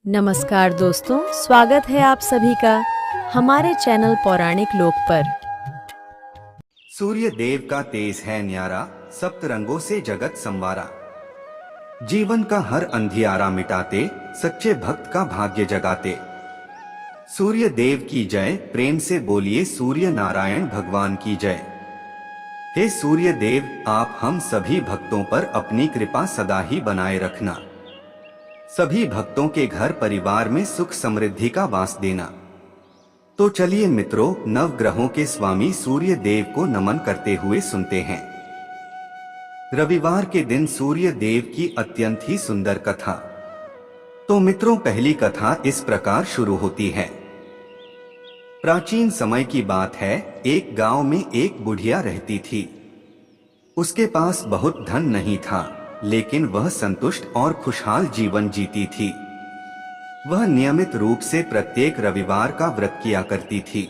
नमस्कार दोस्तों, स्वागत है आप सभी का हमारे चैनल पौराणिक लोक पर। सूर्य देव का तेज है न्यारा, सप्त रंगों से जगत संवारा। जीवन का हर अंधियारा मिटाते, सच्चे भक्त का भाग्य जगाते। सूर्य देव की जय, प्रेम से बोलिए सूर्य नारायण भगवान की जय। हे सूर्य देव, आप हम सभी भक्तों पर अपनी कृपा सदा ही बनाए रखना। सभी भक्तों के घर परिवार में सुख समृद्धि का वास देना। तो चलिए मित्रों, नवग्रहों के स्वामी सूर्य देव को नमन करते हुए सुनते हैं रविवार के दिन सूर्य देव की अत्यंत ही सुंदर कथा। तो मित्रों, पहली कथा इस प्रकार शुरू होती है। प्राचीन समय की बात है, एक गांव में एक बुढ़िया रहती थी। उसके पास बहुत धन नहीं था, लेकिन वह संतुष्ट और खुशहाल जीवन जीती थी। वह नियमित रूप से प्रत्येक रविवार का व्रत किया करती थी।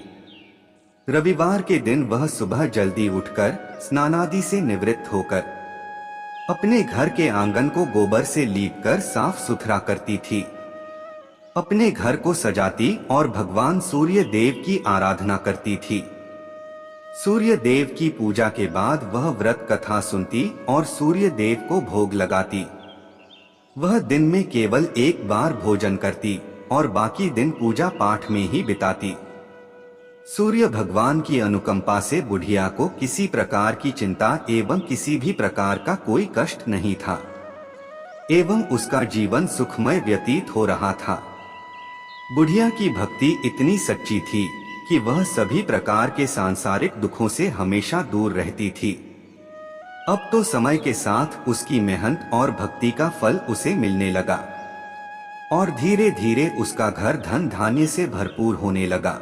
रविवार के दिन वह सुबह जल्दी उठकर स्नानादि से निवृत्त होकर अपने घर के आंगन को गोबर से लीपकर साफ सुथरा करती थी। अपने घर को सजाती और भगवान सूर्य देव की आराधना करती थी। सूर्य देव की पूजा के बाद वह व्रत कथा सुनती और सूर्य देव को भोग लगाती। वह दिन में केवल एक बार भोजन करती और बाकी दिन पूजा पाठ में ही बिताती। सूर्य भगवान की अनुकंपा से बुढ़िया को किसी प्रकार की चिंता एवं किसी भी प्रकार का कोई कष्ट नहीं था एवं उसका जीवन सुखमय व्यतीत हो रहा था। बुढ़िया की भक्ति इतनी सच्ची थी कि वह सभी प्रकार के सांसारिक दुखों से हमेशा दूर रहती थी। अब तो समय के साथ उसकी मेहनत और भक्ति का फल उसे मिलने लगा और धीरे धीरे उसका घर धन धान्य से भरपूर होने लगा।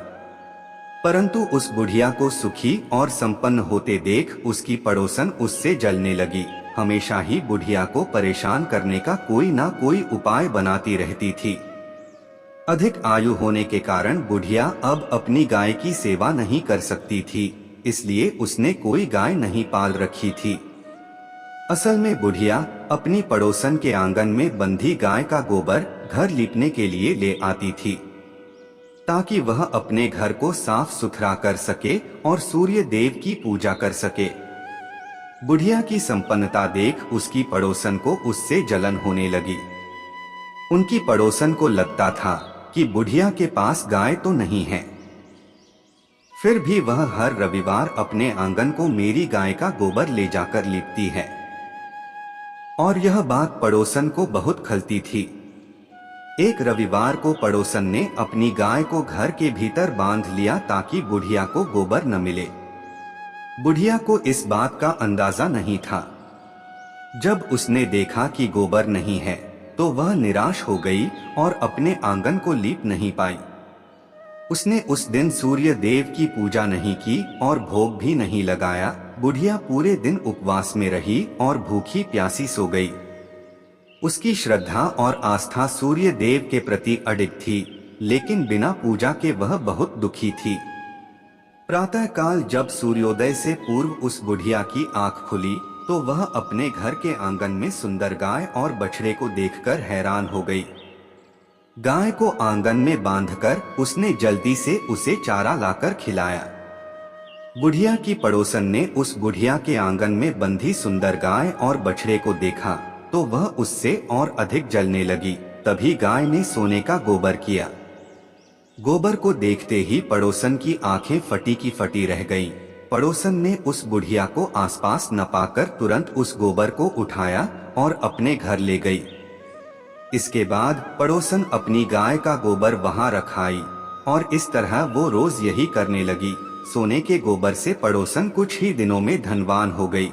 परंतु उस बुढ़िया को सुखी और संपन्न होते देख उसकी पड़ोसन उससे जलने लगी। हमेशा ही बुढ़िया को परेशान करने का कोई ना कोई उपाय बनाती रहती थी। अधिक आयु होने के कारण बुढ़िया अब अपनी गाय की सेवा नहीं कर सकती थी, इसलिए उसने कोई गाय नहीं पाल रखी थी। असल में बुढ़िया अपनी पड़ोसन के आंगन में बंधी गाय का गोबर घर लीपने के लिए ले आती थी, ताकि वह अपने घर को साफ सुथरा कर सके और सूर्य देव की पूजा कर सके। बुढ़िया की संपन्नता देख उसकी पड़ोसन को उससे जलन होने लगी। उनकी पड़ोसन को लगता था कि बुढ़िया के पास गाय तो नहीं है, फिर भी वह हर रविवार अपने आंगन को मेरी गाय का गोबर ले जाकर लीपती है। और यह बात पड़ोसन को बहुत खलती थी। एक रविवार को पड़ोसन ने अपनी गाय को घर के भीतर बांध लिया ताकि बुढ़िया को गोबर न मिले। बुढ़िया को इस बात का अंदाजा नहीं था। जब उसने देखा कि गोबर नहीं है तो वह निराश हो गई और अपने आंगन को लीप नहीं पाई। उसने उस दिन सूर्य देव की पूजा नहीं की और भोग भी नहीं लगाया। बुढ़िया पूरे दिन उपवास में रही और भूखी प्यासी सो गई। उसकी श्रद्धा और आस्था सूर्य देव के प्रति अडिग थी, लेकिन बिना पूजा के वह बहुत दुखी थी। प्रातः काल जब सूर्योदय से पूर्व उस बुढ़िया की आंख खुली तो वह अपने घर के आंगन में सुंदर गाय और बछड़े को देखकर हैरान हो गई। गाय को आंगन में बांधकर उसने जल्दी से उसे चारा लाकर खिलाया। बुढ़िया की पड़ोसन ने उस बुढ़िया के आंगन में बंधी सुंदर गाय और बछड़े को देखा तो वह उससे और अधिक जलने लगी। तभी गाय ने सोने का गोबर किया। गोबर को देखते ही पड़ोसन की आंखें फटी की फटी रह गईं। पड़ोसन ने उस बुढ़िया को आसपास न पाकर तुरंत उस गोबर को उठाया और अपने घर ले गई। इसके बाद पड़ोसन अपनी गाय का गोबर वहां रख आई और इस तरह वो रोज यही करने लगी। सोने के गोबर से पड़ोसन कुछ ही दिनों में धनवान हो गई।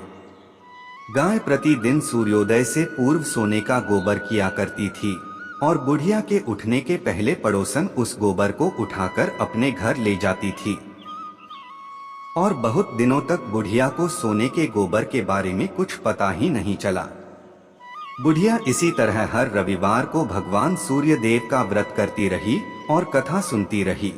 गाय प्रतिदिन सूर्योदय से पूर्व सोने का गोबर किया करती थी और बुढ़िया के उठने के पहले पड़ोसन उस गोबर को उठाकर अपने घर ले जाती थी। और बहुत दिनों तक बुढ़िया को सोने के गोबर के बारे में कुछ पता ही नहीं चला। बुढ़िया इसी तरह हर रविवार को भगवान सूर्य देव का व्रत करती रही और कथा सुनती रही।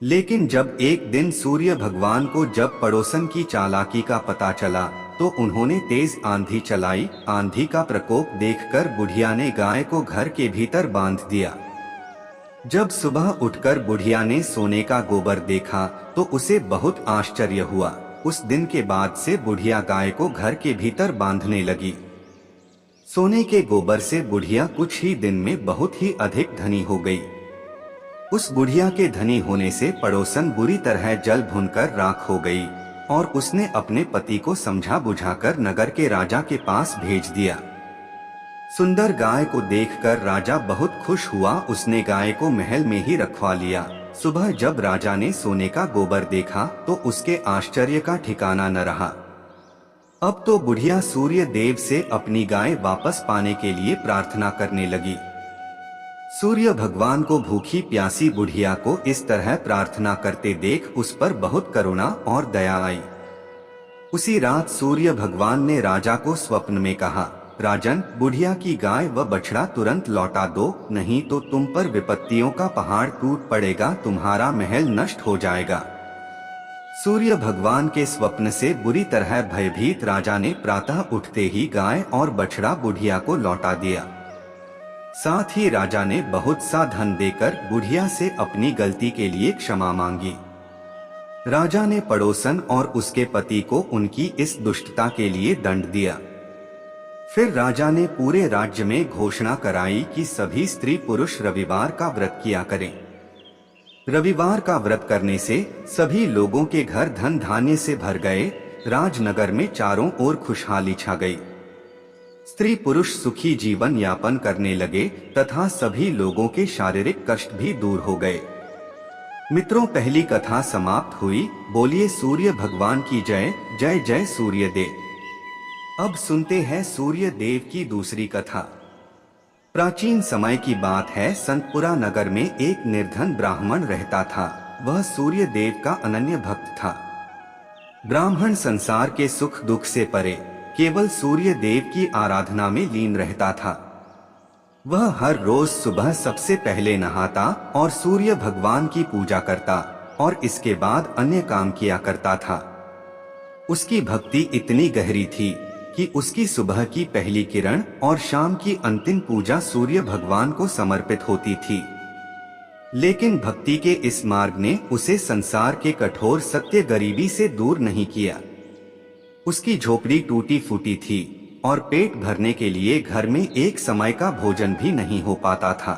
लेकिन जब एक दिन सूर्य भगवान को जब पड़ोसन की चालाकी का पता चला तो उन्होंने तेज आंधी चलाई। आंधी का प्रकोप देखकर बुढ़िया ने गाय को घर के भीतर बांध दिया। जब सुबह उठकर बुढ़िया ने सोने का गोबर देखा तो उसे बहुत आश्चर्य हुआ। उस दिन के बाद से बुढ़िया गाय को घर के भीतर बांधने लगी। सोने के गोबर से बुढ़िया कुछ ही दिन में बहुत ही अधिक धनी हो गई। उस बुढ़िया के धनी होने से पड़ोसन बुरी तरह जल भुनकर राख हो गई और उसने अपने पति को समझा बुझाकर नगर के राजा के पास भेज दिया। सुंदर गाय को देखकर राजा बहुत खुश हुआ। उसने गाय को महल में ही रखवा लिया। सुबह जब राजा ने सोने का गोबर देखा तो उसके आश्चर्य का ठिकाना न रहा। अब तो बुढ़िया सूर्य देव से अपनी गाय वापस पाने के लिए प्रार्थना करने लगी। सूर्य भगवान को भूखी प्यासी बुढ़िया को इस तरह प्रार्थना करते देख उस पर बहुत करुणा और दया आई। उसी रात सूर्य भगवान ने राजा को स्वप्न में कहा, राजन, बुढ़िया की गाय व बछड़ा तुरंत लौटा दो, नहीं तो तुम पर विपत्तियों का पहाड़ टूट पड़ेगा, तुम्हारा महल नष्ट हो जाएगा। सूर्य भगवान के स्वप्न से बुरी तरह भयभीत राजा ने प्रातः उठते ही गाय और बछड़ा बुढ़िया को लौटा दिया। साथ ही राजा ने बहुत सा धन देकर बुढ़िया से अपनी गलती के लिए क्षमा मांगी। राजा ने पड़ोसन और उसके पति को उनकी इस दुष्टता के लिए दंड दिया। फिर राजा ने पूरे राज्य में घोषणा कराई कि सभी स्त्री पुरुष रविवार का व्रत किया करें। रविवार का व्रत करने से सभी लोगों के घर धन धान्य से भर गए। राजनगर में चारों ओर खुशहाली छा गई। स्त्री पुरुष सुखी जीवन यापन करने लगे तथा सभी लोगों के शारीरिक कष्ट भी दूर हो गए। मित्रों, पहली कथा समाप्त हुई। बोलिए सूर्य भगवान की जय। जय जय सूर्य देव। अब सुनते हैं सूर्य देव की दूसरी कथा। प्राचीन समय की बात है। संतपुरा नगर में एक निर्धन ब्राह्मण रहता था। वह सूर्य देव का अनन्य भक्त था। ब्राह्मण संसार के सुख दुख से परे केवल सूर्य देव की आराधना में लीन रहता था। वह हर रोज सुबह सबसे पहले नहाता और सूर्य भगवान की पूजा करता और इसके बाद अन्य काम किया करता था। उसकी भक्ति इतनी गहरी थी कि उसकी सुबह की पहली किरण और शाम की अंतिम पूजा सूर्य भगवान को समर्पित होती थी। लेकिन भक्ति के इस मार्ग ने उसे संसार के कठोर सत्य गरीबी से दूर नहीं किया। उसकी झोपड़ी टूटी फूटी थी और पेट भरने के लिए घर में एक समय का भोजन भी नहीं हो पाता था।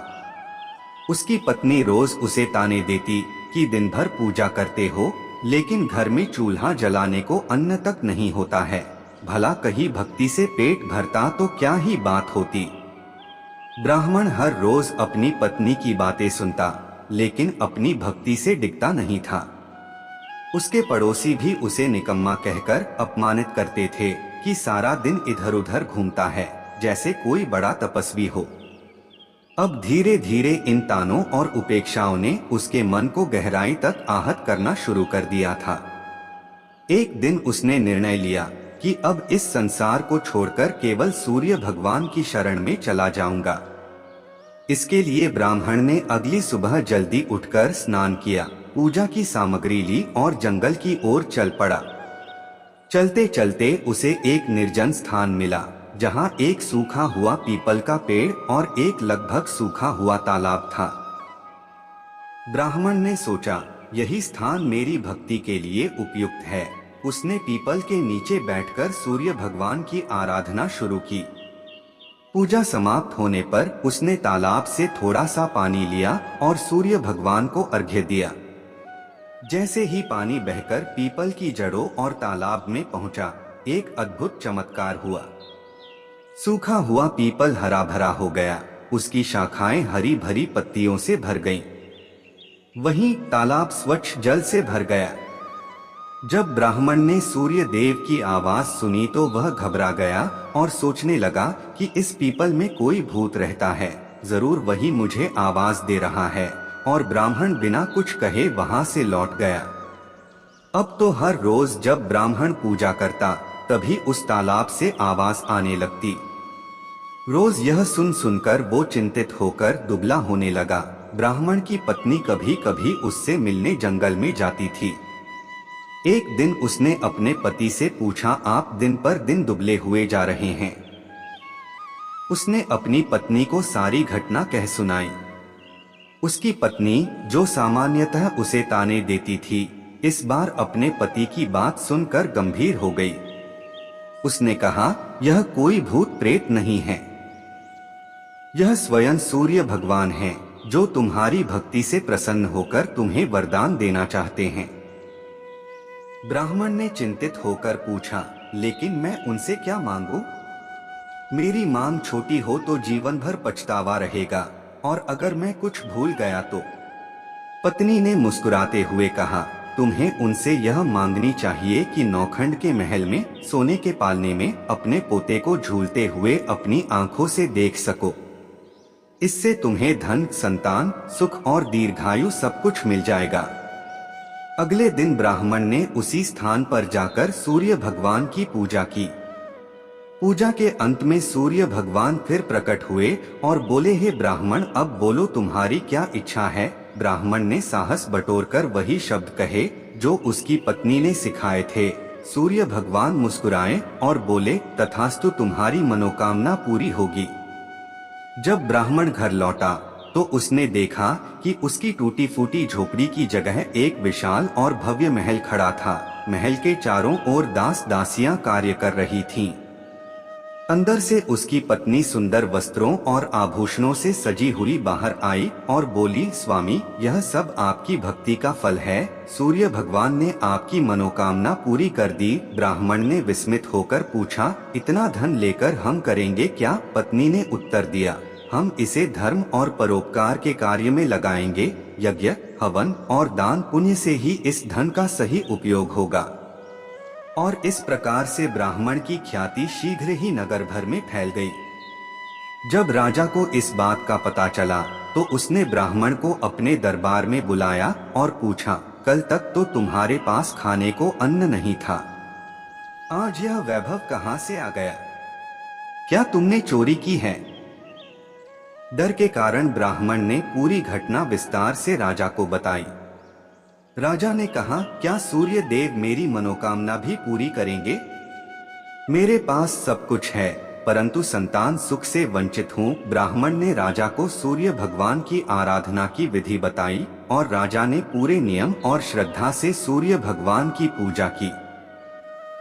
उसकी पत्नी रोज उसे ताने देती कि दिन भर पूजा करते हो लेकिन घर में चूल्हा जलाने को अन्न तक नहीं होता है। भला कहीं भक्ति से पेट भरता तो क्या ही बात होती। ब्राह्मण हर रोज अपनी पत्नी की बातें सुनता लेकिन अपनी भक्ति से डिगता नहीं था। उसके पड़ोसी भी उसे निकम्मा कहकर अपमानित करते थे कि सारा दिन इधर उधर घूमता है जैसे कोई बड़ा तपस्वी हो। अब धीरे धीरे इन तानों और उपेक्षाओं ने उसके मन को गहराई तक आहत करना शुरू कर दिया था। एक दिन उसने निर्णय लिया कि अब इस संसार को छोड़कर केवल सूर्य भगवान की शरण में चला जाऊंगा। इसके लिए ब्राह्मण ने अगली सुबह जल्दी उठकर स्नान किया, पूजा की सामग्री ली और जंगल की ओर चल पड़ा। चलते चलते उसे एक निर्जन स्थान मिला जहां एक सूखा हुआ पीपल का पेड़ और एक लगभग सूखा हुआ तालाब था। ब्राह्मण ने सोचा, यही स्थान मेरी भक्ति के लिए उपयुक्त है। उसने पीपल के नीचे बैठकर सूर्य भगवान की आराधना शुरू की। पूजा समाप्त होने पर उसने तालाब से थोड़ा सा पानी लिया और सूर्य भगवान को अर्घ्य दिया। जैसे ही पानी बहकर पीपल की जड़ों और तालाब में पहुंचा, एक अद्भुत चमत्कार हुआ। सूखा हुआ पीपल हरा भरा हो गया, उसकी शाखाएं हरी भरी पत्तियों से भर गईं। वहीं तालाब स्वच्छ जल से भर गया। जब ब्राह्मण ने सूर्य देव की आवाज सुनी तो वह घबरा गया और सोचने लगा कि इस पीपल में कोई भूत रहता है, जरूर वही मुझे आवाज दे रहा है। और ब्राह्मण बिना कुछ कहे वहां से लौट गया। अब तो हर रोज जब ब्राह्मण पूजा करता तभी उस तालाब से आवाज आने लगती। रोज यह सुन सुनकर वो चिंतित होकर दुबला होने लगा। ब्राह्मण की पत्नी कभी कभी उससे मिलने जंगल में जाती थी। एक दिन उसने अपने पति से पूछा, आप दिन पर दिन दुबले हुए जा रहे हैं। उसने अपनी पत्नी को सारी घटना कह सुनाई। उसकी पत्नी, जो सामान्यतः उसे ताने देती थी, इस बार अपने पति की बात सुनकर गंभीर हो गई। उसने कहा, यह कोई भूत प्रेत नहीं है, यह स्वयं सूर्य भगवान हैं, जो तुम्हारी भक्ति से प्रसन्न होकर तुम्हें वरदान देना चाहते हैं। ब्राह्मण ने चिंतित होकर पूछा, लेकिन मैं उनसे क्या मांगू? मेरी मांग छोटी हो तो जीवन भर पछतावा रहेगा, और अगर मैं कुछ भूल गया तो? पत्नी ने मुस्कुराते हुए कहा, तुम्हें उनसे यह मांगनी चाहिए कि नौखंड के महल में सोने के पालने में अपने पोते को झूलते हुए अपनी आंखों से देख सको। इससे तुम्हें धन, संतान, सुख और दीर्घायु सब कुछ मिल जाएगा। अगले दिन ब्राह्मण ने उसी स्थान पर जाकर सूर्य भगवान की पूजा की। पूजा के अंत में सूर्य भगवान फिर प्रकट हुए और बोले, हे ब्राह्मण, अब बोलो तुम्हारी क्या इच्छा है? ब्राह्मण ने साहस बटोरकर वही शब्द कहे जो उसकी पत्नी ने सिखाए थे। सूर्य भगवान मुस्कुराए और बोले, तथास्तु, तुम्हारी मनोकामना पूरी होगी। जब ब्राह्मण घर लौटा तो उसने देखा कि उसकी टूटी फूटी झोपड़ी की जगह एक विशाल और भव्य महल खड़ा था। महल के चारों ओर दास दासियां कार्य कर रही थीं। अंदर से उसकी पत्नी सुंदर वस्त्रों और आभूषणों से सजी हुई बाहर आई और बोली, स्वामी, यह सब आपकी भक्ति का फल है। सूर्य भगवान ने आपकी मनोकामना पूरी कर दी। ब्राह्मण ने विस्मित होकर पूछा, इतना धन लेकर हम करेंगे क्या? पत्नी ने उत्तर दिया, हम इसे धर्म और परोपकार के कार्य में लगाएंगे। यज्ञ, हवन और दान पुण्य से ही इस धन का सही उपयोग होगा। और इस प्रकार से ब्राह्मण की ख्याति शीघ्र ही नगर भर में फैल गई। जब राजा को इस बात का पता चला तो उसने ब्राह्मण को अपने दरबार में बुलाया और पूछा, कल तक तो तुम्हारे पास खाने को अन्न नहीं था, आज यह वैभव कहां से आ गया? क्या तुमने चोरी की है? डर के कारण ब्राह्मण ने पूरी घटना विस्तार से राजा को बताई। राजा ने कहा, क्या सूर्य देव मेरी मनोकामना भी पूरी करेंगे? मेरे पास सब कुछ है, परंतु संतान सुख से वंचित हूँ। ब्राह्मण ने राजा को सूर्य भगवान की आराधना की विधि बताई और राजा ने पूरे नियम और श्रद्धा से सूर्य भगवान की पूजा की।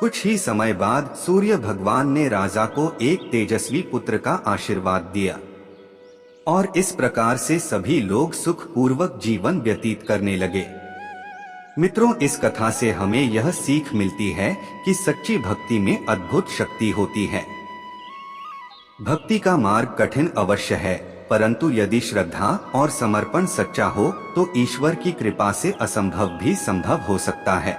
कुछ ही समय बाद सूर्य भगवान ने राजा को एक तेजस्वी पुत्र का आशीर्वाद दिया और इस प्रकार से सभी लोग सुख पूर्वक जीवन व्यतीत करने लगे। मित्रों, इस कथा से हमें यह सीख मिलती है कि सच्ची भक्ति में अद्भुत शक्ति होती है। भक्ति का मार्ग कठिन अवश्य है, परंतु यदि श्रद्धा और समर्पण सच्चा हो तो ईश्वर की कृपा से असंभव भी संभव हो सकता है।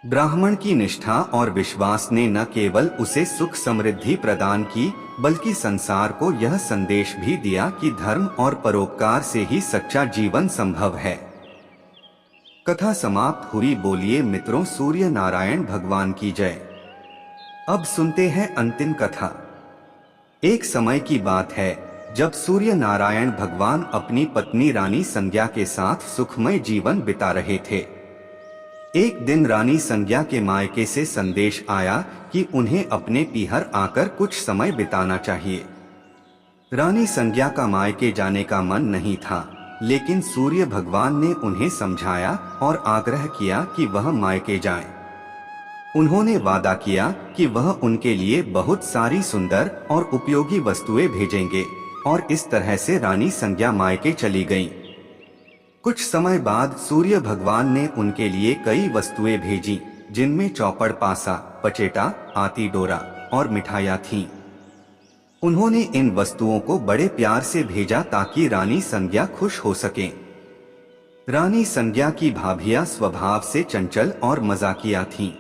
ब्राह्मण की निष्ठा और विश्वास ने न केवल उसे सुख समृद्धि प्रदान की, बल्कि संसार को यह संदेश भी दिया कि धर्म और परोपकार से ही सच्चा जीवन संभव है। कथा समाप्त हुई। बोलिए मित्रों, सूर्य नारायण भगवान की जय। अब सुनते हैं अंतिम कथा। एक समय की बात है जब सूर्य नारायण भगवान अपनी पत्नी रानी संज्ञा के साथ सुखमय जीवन बिता रहे थे। एक दिन रानी संज्ञा के मायके से संदेश आया कि उन्हें अपने पीहर आकर कुछ समय बिताना चाहिए। रानी संज्ञा का मायके जाने का मन नहीं था, लेकिन सूर्य भगवान ने उन्हें समझाया और आग्रह किया कि वह मायके जाएं। उन्होंने वादा किया कि वह उनके लिए बहुत सारी सुंदर और उपयोगी वस्तुएं भेजेंगे और इस तरह से रानी संज्ञा मायके चली गईं। कुछ समय बाद सूर्य भगवान ने उनके लिए कई वस्तुएं भेजी, जिनमें चौपड़, पासा, पचेटा, आती डोरा और मिठाइयाँ थीं। उन्होंने इन वस्तुओं को बड़े प्यार से भेजा ताकि रानी संज्ञा खुश हो सकें। रानी संज्ञा की भाभियां स्वभाव से चंचल और मजाकिया थीं।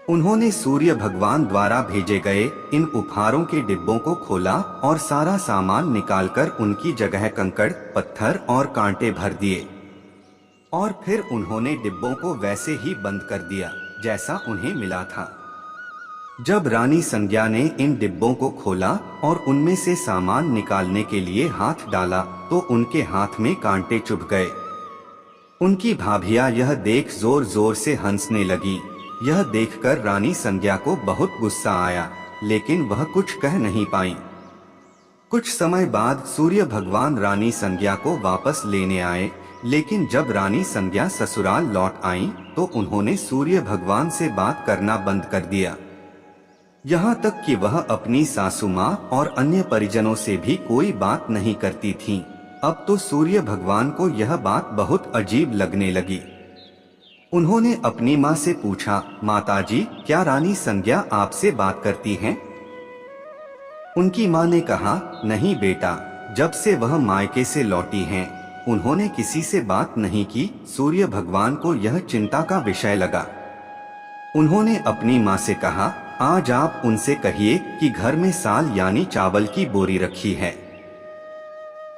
उन्होंने सूर्य भगवान द्वारा भेजे गए इन उपहारों के डिब्बों को खोला और सारा सामान निकालकर उनकी जगह कंकड़, पत्थर और कांटे भर दिए और फिर उन्होंने डिब्बों को वैसे ही बंद कर दिया जैसा उन्हें मिला था। जब रानी संज्ञा ने इन डिब्बों को खोला और उनमें से सामान निकालने के लिए हाथ डाला तो उनके हाथ में कांटे चुभ गए। उनकी भाभियां यह देख जोर जोर से हंसने लगी। यह देखकर रानी संज्ञा को बहुत गुस्सा आया, लेकिन वह कुछ कह नहीं पाई। कुछ समय बाद सूर्य भगवान रानी संज्ञा को वापस लेने आए, लेकिन जब रानी संज्ञा ससुराल लौट आईं, तो उन्होंने सूर्य भगवान से बात करना बंद कर दिया। यहाँ तक कि वह अपनी सासू माँ और अन्य परिजनों से भी कोई बात नहीं करती थीं। अब तो सूर्य भगवान को यह बात बहुत अजीब लगने लगी। उन्होंने अपनी माँ से पूछा, माताजी, क्या रानी संज्ञा आपसे बात करती हैं? उनकी माँ ने कहा, नहीं बेटा, जब से वह मायके से लौटी हैं, उन्होंने किसी से बात नहीं की। सूर्य भगवान को यह चिंता का विषय लगा। उन्होंने अपनी माँ से कहा, आज आप उनसे कहिए कि घर में साल यानी चावल की बोरी रखी है,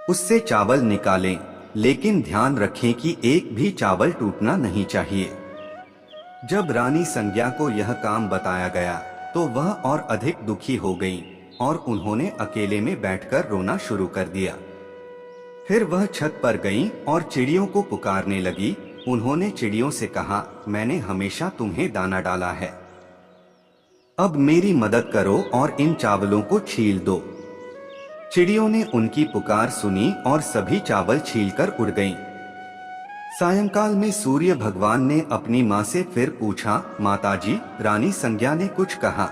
उससे चावल निकालें, लेकिन ध्यान रखें कि एक भी चावल टूटना नहीं चाहिए। जब रानी संज्ञा को यह काम बताया गया तो वह और अधिक दुखी हो गईं और उन्होंने अकेले में बैठकर रोना शुरू कर दिया। फिर वह छत पर गईं और चिड़ियों को पुकारने लगी। उन्होंने चिड़ियों से कहा, मैंने हमेशा तुम्हें दाना डाला है, अब मेरी मदद करो और इन चावलों को छील दो। चिड़ियों ने उनकी पुकार सुनी और सभी चावल छीलकर उड़ गईं। सायंकाल में सूर्य भगवान ने अपनी माँ से फिर पूछा, माताजी, रानी संज्ञा ने कुछ कहा?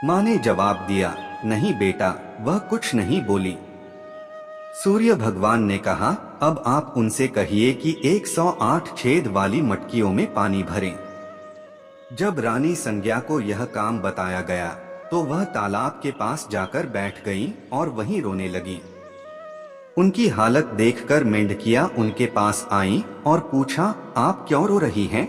माँ ने जवाब दिया, नहीं बेटा, वह कुछ नहीं बोली। सूर्य भगवान ने कहा, अब आप उनसे कहिए कि 108 छेद वाली मटकियों में पानी भरें। जब रानी संज्ञा को यह काम बताया गया तो वह तालाब के पास जाकर बैठ गईं और वहीं रोने लगी। उनकी हालत देखकर मेंढकियां उनके पास आईं और पूछा, आप क्यों रो रही हैं?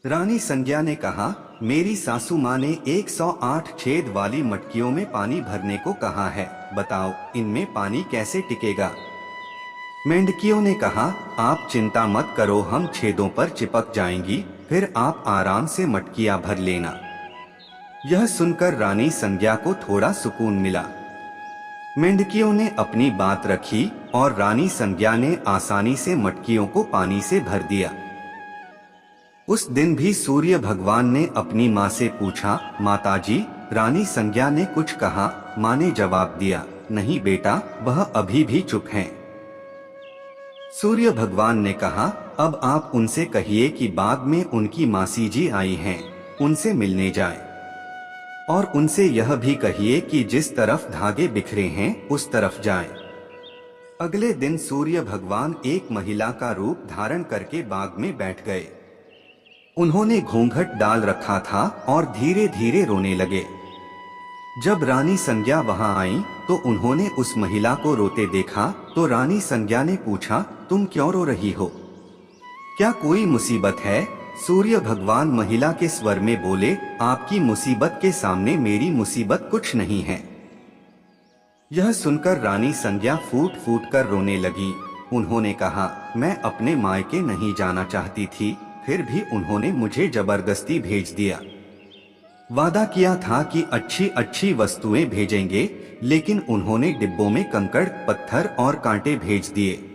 रानी संज्ञा ने कहा, मेरी सासू माँ ने 108 छेद वाली मटकियों में पानी भरने को कहा है, बताओ इनमें पानी कैसे टिकेगा? मेंढकियों ने कहा, आप चिंता मत करो, हम छेदों पर चिपक जाएंगी, फिर आप आराम से मटकियां भर लेना। यह सुनकर रानी संज्ञा को थोड़ा सुकून मिला। मेंढकियों ने अपनी बात रखी और रानी संज्ञा ने आसानी से मटकियों को पानी से भर दिया। उस दिन भी सूर्य भगवान ने अपनी माँ से पूछा, माताजी, रानी संज्ञा ने कुछ कहा? माँ ने जवाब दिया, नहीं बेटा, वह अभी भी चुप हैं। सूर्य भगवान ने कहा, अब आप उनसे कहिए कि बाग में उनकी मासी जी आई हैं, उनसे मिलने जाएं। और उनसे यह भी कहिए कि जिस तरफ धागे बिखरे हैं उस तरफ जाएं। अगले दिन सूर्य भगवान एक महिला का रूप धारण करके बाग में बैठ गए। उन्होंने घूंघट डाल रखा था और धीरे धीरे रोने लगे। जब रानी संज्ञा वहां आई तो उन्होंने उस महिला को रोते देखा तो रानी संज्ञा ने पूछा, तुम क्यों रो रही हो? क्या कोई मुसीबत है? सूर्य भगवान महिला के स्वर में बोले, आपकी मुसीबत के सामने मेरी मुसीबत कुछ नहीं है। यह सुनकर रानी संज्ञा फूट फूट कर रोने लगी। उन्होंने कहा, मैं अपने मायके नहीं जाना चाहती थी, फिर भी उन्होंने मुझे जबरदस्ती भेज दिया। वादा किया था कि अच्छी अच्छी वस्तुएं भेजेंगे, लेकिन उन्होंने डिब्बों में कंकड़, पत्थर और कांटे भेज दिए।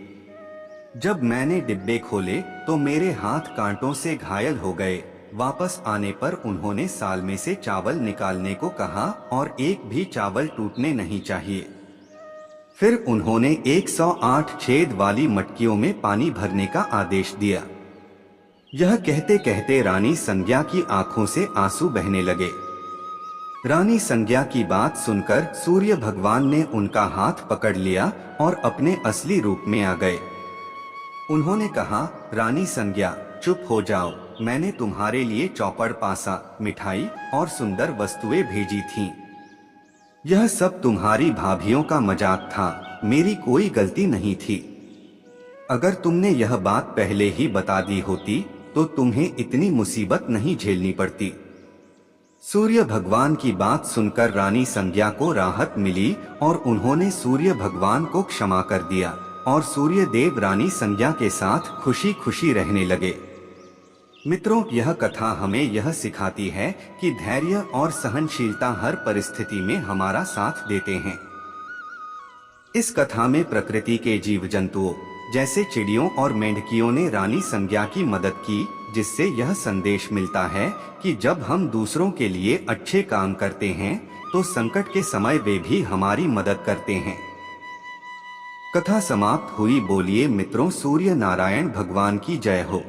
जब मैंने डिब्बे खोले तो मेरे हाथ कांटों से घायल हो गए। वापस आने पर उन्होंने साल में से चावल निकालने को कहा और एक भी चावल टूटने नहीं चाहिए। फिर उन्होंने 108 छेद वाली मटकियों में पानी भरने का आदेश दिया। यह कहते कहते रानी संज्ञा की आंखों से आंसू बहने लगे। रानी संज्ञा की बात सुनकर सूर्य भगवान ने उनका हाथ पकड़ लिया और अपने असली रूप में आ गए। उन्होंने कहा, रानी संज्ञा, चुप हो जाओ, मैंने तुम्हारे लिए चौपड़, पासा, मिठाई और सुंदर वस्तुएं भेजी थीं। यह सब तुम्हारी भाभियों का मजाक था, मेरी कोई गलती नहीं थी। अगर तुमने यह बात पहले ही बता दी होती तो तुम्हें इतनी मुसीबत नहीं झेलनी पड़ती। सूर्य भगवान की बात सुनकर रानी संज्ञा को राहत मिली और उन्होंने सूर्य भगवान को क्षमा कर दिया और सूर्य देव रानी संज्ञा के साथ खुशी खुशी रहने लगे। मित्रों, यह कथा हमें यह सिखाती है कि धैर्य और सहनशीलता हर परिस्थिति में हमारा साथ देते हैं। इस कथा में प्रकृति के जीव जंतुओं, जैसे चिड़ियों और मेंढकियों ने रानी संज्ञा की मदद की, जिससे यह संदेश मिलता है कि जब हम दूसरों के लिए अच्छे काम करते हैं तो संकट के समय वे भी हमारी मदद करते हैं। कथा समाप्त हुई। बोलिए मित्रों, सूर्य नारायण भगवान की जय हो।